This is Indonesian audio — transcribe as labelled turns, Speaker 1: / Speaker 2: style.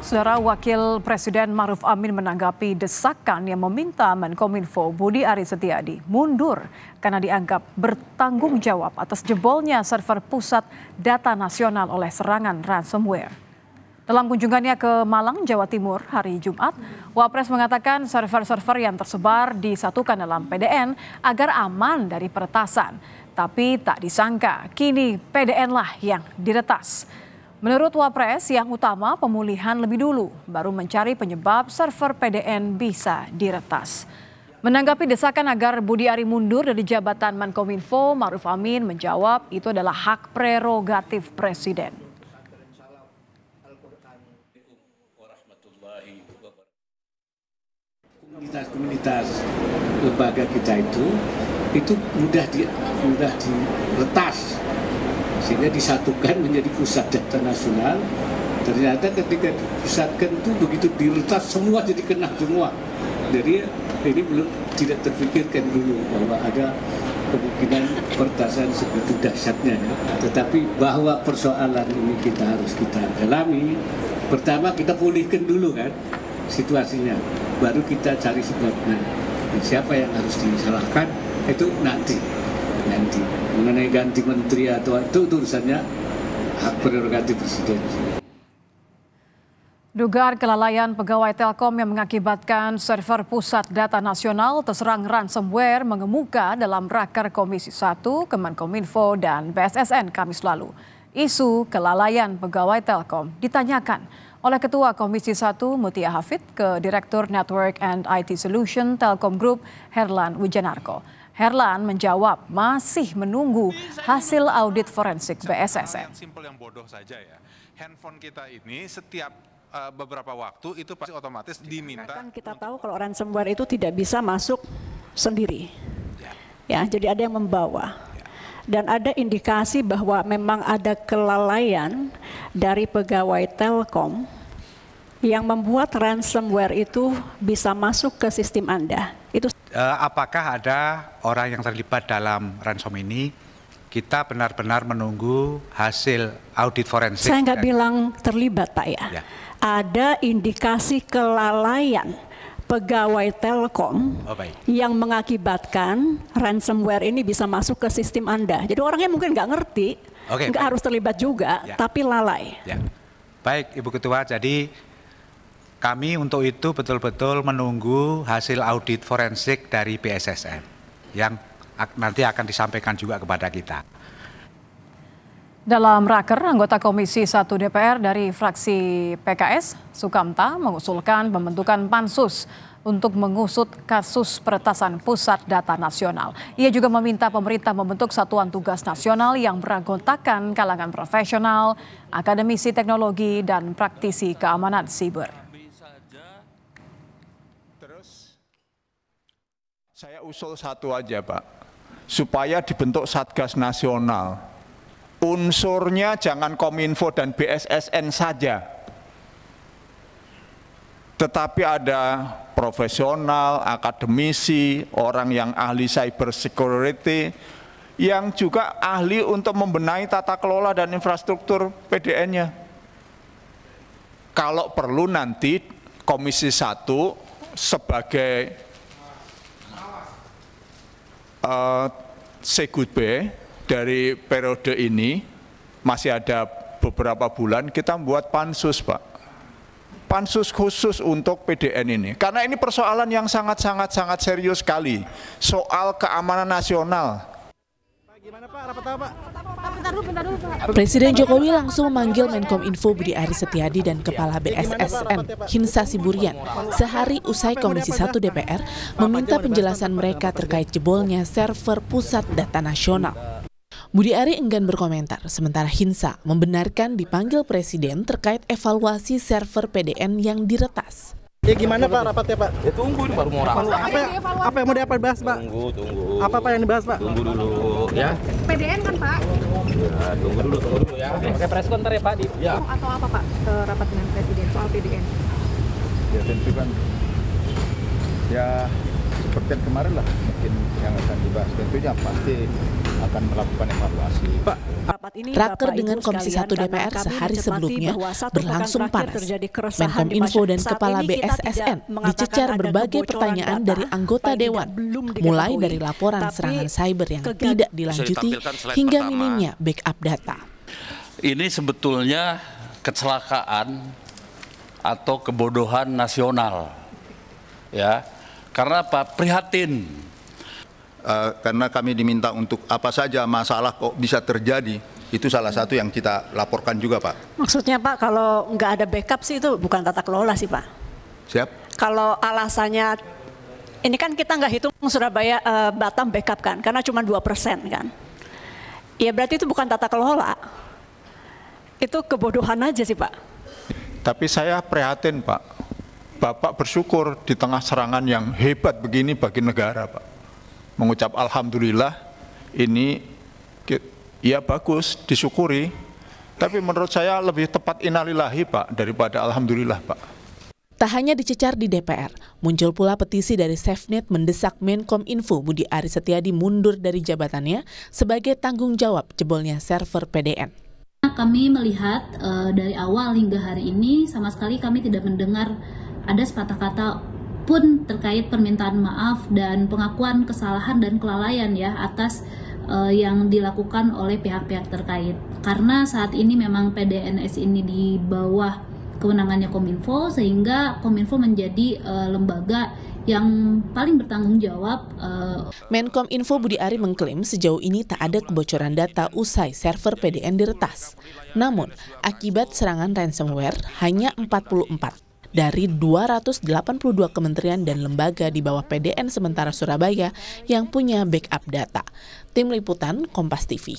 Speaker 1: Saudara Wakil Presiden Ma'ruf Amin menanggapi desakan yang meminta Menkominfo Budi Aris Setiadi mundur karena dianggap bertanggung jawab atas jebolnya server pusat data nasional oleh serangan ransomware. Dalam kunjungannya ke Malang, Jawa Timur hari Jumat, Wapres mengatakan server-server yang tersebar disatukan dalam PDN agar aman dari peretasan. Tapi tak disangka kini PDN lah yang diretas. Menurut Wapres, yang utama pemulihan lebih dulu, baru mencari penyebab server PDN bisa diretas. Menanggapi desakan agar Budi Ari mundur dari jabatan Menkominfo, Ma'ruf Amin menjawab itu adalah hak prerogatif Presiden.
Speaker 2: Komunitas lembaga kita itu mudah diretas, sehingga disatukan menjadi pusat data nasional. Ternyata ketika dipusatkan itu begitu diretas semua jadi kena semua. Jadi ini tidak terpikirkan dulu bahwa ada kemungkinan peretasan segitu dahsyatnya. Tetapi bahwa persoalan ini kita dalami. Pertama kita pulihkan dulu kan situasinya, baru kita cari sebabnya. Siapa yang harus disalahkan itu nanti mengenai ganti menteri atau itu urusannya hak prerogatif Presiden.
Speaker 1: Dugaan kelalaian pegawai Telkom yang mengakibatkan server pusat data nasional terserang ransomware mengemuka dalam Raker Komisi 1 Kemenkominfo dan BSSN Kamis lalu. Isu kelalaian pegawai Telkom ditanyakan oleh Ketua Komisi 1 Mutia Hafid ke Direktur Network and IT Solution Telkom Group Herlan Wijanarko. Herlan menjawab masih menunggu hasil audit forensik BSSN.
Speaker 3: Simpel yang bodoh saja ya. Handphone kita ini setiap beberapa waktu itu pasti otomatis diminta.
Speaker 4: Kan kita tahu kalau ransomware itu tidak bisa masuk sendiri. Ya, jadi ada yang membawa. Dan ada indikasi bahwa memang ada kelalaian dari pegawai Telkom yang membuat ransomware itu bisa masuk ke sistem Anda. Itu
Speaker 5: apakah ada orang yang terlibat dalam ransom ini? Kita benar-benar menunggu hasil audit forensik.
Speaker 4: Saya nggak bilang terlibat, Pak ya. Ada indikasi kelalaian pegawai Telkom yang mengakibatkan ransomware ini bisa masuk ke sistem Anda. Jadi orangnya mungkin nggak ngerti, nggak harus terlibat juga, tapi lalai.
Speaker 5: Baik, Ibu Ketua. Jadi kami untuk itu betul-betul menunggu hasil audit forensik dari BSSN yang nanti akan disampaikan juga kepada kita.
Speaker 1: Dalam Raker, anggota Komisi 1 DPR dari fraksi PKS, Sukamta, mengusulkan pembentukan pansus untuk mengusut kasus peretasan pusat data nasional. Ia juga meminta pemerintah membentuk satuan tugas nasional yang beranggotakan kalangan profesional, akademisi teknologi, dan praktisi keamanan siber.
Speaker 3: Saya usul satu aja, Pak, supaya dibentuk Satgas Nasional. Unsurnya jangan Kominfo dan BSSN saja, tetapi ada profesional, akademisi, orang yang ahli cyber security, yang juga ahli untuk membenahi tata kelola dan infrastruktur PDN-nya. Kalau perlu nanti Komisi 1 sebagai Segutbe dari periode ini, masih ada beberapa bulan kita membuat pansus, Pak. Pansus khusus untuk PDN ini. Karena ini persoalan yang sangat serius sekali. Soal keamanan nasional.
Speaker 6: Gimana Pak, rapat apa Pak?
Speaker 7: Presiden Jokowi langsung memanggil Menkominfo Budi Aris Setiadi dan Kepala BSSN Hinsa Siburian sehari usai Komisi 1 DPR meminta penjelasan mereka terkait jebolnya server pusat data nasional. Budi Ari enggan berkomentar, sementara Hinsa membenarkan dipanggil Presiden terkait evaluasi server PDN yang diretas.
Speaker 6: Ya gimana Pak rapatnya Pak?
Speaker 8: Ya tunggu baru mau rapat.
Speaker 6: Apa yang mau dibahas Pak?
Speaker 8: Tunggu.
Speaker 6: Apa yang dibahas Pak?
Speaker 8: Tunggu dulu ya.
Speaker 9: PDN kan Pak?
Speaker 8: Ya tunggu dulu ya.
Speaker 6: Pakai preskon ntar ya Pak?
Speaker 8: Ya.
Speaker 9: Atau apa Pak rapat dengan Presiden soal PDN?
Speaker 10: Ya tentu kan ya seperti yang kemarin lah mungkin yang akan dibahas, tentunya pasti akan melakukan evaluasi.
Speaker 6: Pak,
Speaker 7: Raker dengan Komisi 1 DPR sehari sebelumnya berlangsung panas. Menkominfo dan Kepala BSSN dicecar berbagai pertanyaan dari anggota Dewan, mulai dari laporan serangan cyber yang tidak dilanjuti hingga minimnya backup data.
Speaker 11: Ini sebetulnya kecelakaan atau kebodohan nasional, ya, karena apa? Prihatin.
Speaker 3: Karena kami diminta untuk apa saja masalah kok bisa terjadi, itu salah satu yang kita laporkan juga, Pak.
Speaker 4: Maksudnya Pak, kalau nggak ada backup sih itu bukan tata kelola sih Pak.
Speaker 3: Siap?
Speaker 4: Kalau alasannya, ini kan kita nggak hitung Surabaya Batam backup kan, karena cuma 2% kan. Ya berarti itu bukan tata kelola. Itu kebodohan aja sih Pak.
Speaker 3: Tapi saya prihatin, Pak. Bapak bersyukur di tengah serangan yang hebat begini bagi negara, Pak. Mengucap alhamdulillah, ini ya bagus, disyukuri. Tapi menurut saya lebih tepat innalillahi, Pak, daripada alhamdulillah, Pak.
Speaker 7: Tak hanya dicecar di DPR, muncul pula petisi dari SafeNet mendesak Menkominfo Budi Aris Setiadi mundur dari jabatannya sebagai tanggung jawab jebolnya server PDN.
Speaker 12: Kami melihat dari awal hingga hari ini sama sekali kami tidak mendengar ada sepatah kata pun terkait permintaan maaf dan pengakuan kesalahan dan kelalaian ya atas yang dilakukan oleh pihak-pihak terkait. Karena saat ini memang PDNS ini di bawah kewenangannya Kominfo, sehingga Kominfo menjadi lembaga yang paling bertanggung jawab.
Speaker 7: Menkominfo Budi Ari mengklaim sejauh ini tak ada kebocoran data usai server PDN diretas. Namun, akibat serangan ransomware hanya 44 dari 282 kementerian dan lembaga di bawah PDN sementara Surabaya yang punya backup data. Tim Liputan Kompas TV.